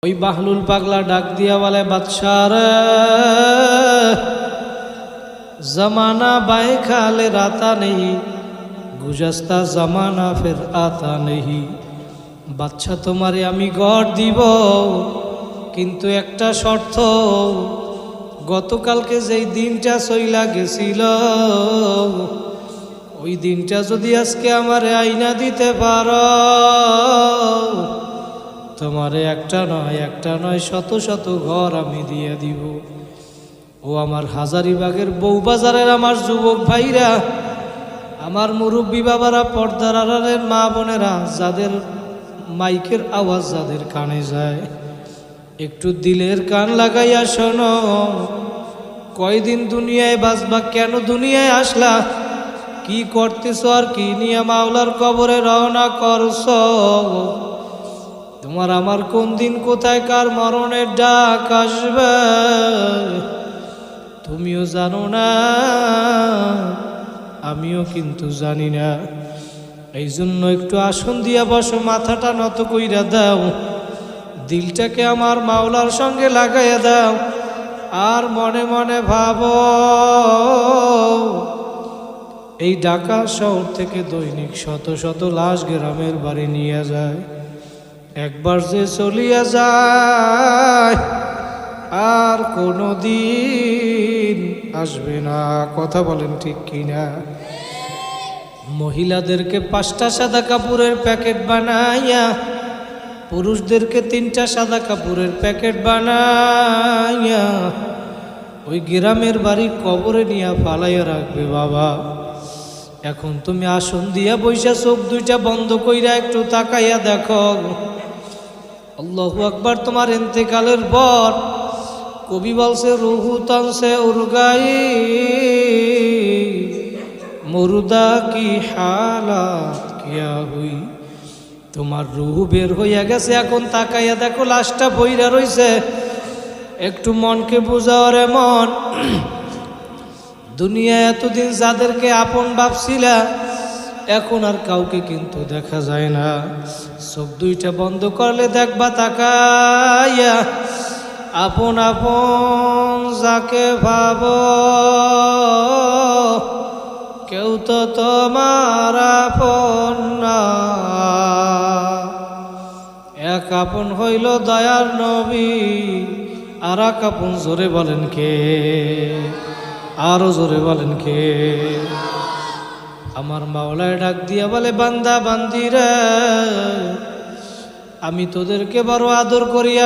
ওই বাহলুল পাগলা ডাক দিয়া বলে, বাদশা রে, জমানা বায়ে খালে রাতা নেই, গুজস্তা জমানা ফের আতা নেই। বাচ্চা তোমারে আমি গড় দিব, কিন্তু একটা শর্ত, গতকালকে যেই দিনটা চইলা গেছিল, ওই দিনটা যদি আজকে আমারে আইনা দিতে পারো, তোমারে একটা নয় শত শত ঘর আমি দিয়ে দিব। ও আমার হাজারিবাগের বউবাজারের আমার যুবক ভাইরা, আমার মুরব্বী বাবারা, পর্দার আড়ালের মা বোনেরা, যাদের মাইকের আওয়াজ যাদের কানে যায়, একটু দিলের কান লাগাইয়া শোনো। কয়দিন দুনিয়ায় বাঁচবা, কেন দুনিয়ায় আসলা, কি করতেছ আর কি নিয়ে মাওলার কবরে রওনা করছ, তোমার আমার কোন দিন কোথায় কার মরণের ডাক আসবে তুমিও জানো না, আমিও কিন্তু জানি না। এই জন্য একটু আসন দিয়া বসো, মাথাটা নত কইরা দাও, দিলটাকে আমার মাওলার সঙ্গে লাগাইয়া দাও, আর মনে মনে ভাবো, এই ঢাকা শহর থেকে দৈনিক শত শত লাশ গ্রামের বাড়ি নিয়ে যায়, একবার যে চলিয়া যায় আর কোনো দিন আসবে না। কথা বলেন ঠিক কিনা? মহিলাদেরকে 5টা সাদা কাপড়ের প্যাকেট বানাইয়া, পুরুষদেরকে 3টা সাদা কাপড়ের প্যাকেট বানাইয়া ওই গ্রামের বাড়ি কবরে নিয়ে ফালাইয়া রাখবে। বাবা, এখন তুমি আসন দিয়া বইসা চোখ দুইটা বন্ধ কইরা একটু তাকাইয়া দেখো, আল্লাহু আকবার। তোমার ইন্তেকালের পর কবি বলছে, রুহু তনসে উরগাই, মুর্দা কি হালাত কিয়া হুই। তোমার রুহু বের হইয়া গেছে, এখন তাকাইয়া দেখো লাশটা বইরা রইছে। একটু মনকে বুঝাও রে মন, দুনিয়া এতদিন যাদেরকে আপন ভাবছিলা, এখন আর কাউকে কিন্তু দেখা যায় না। চোখ দুইটা বন্ধ করলে দেখবা তাকাইয়া, আপন আপন যাকে ভাবো, কেউ তো তোমার আপন না। এক আপন হইল দয়ার নবী, আর এক আপন জোরে বলেন কে, আরো জোরে বলেন কে? আমার মাওলায় ডাক দিয়া বলে, বান্দা বান্দিরা, আমি তোদেরকে বড় আদর করিয়া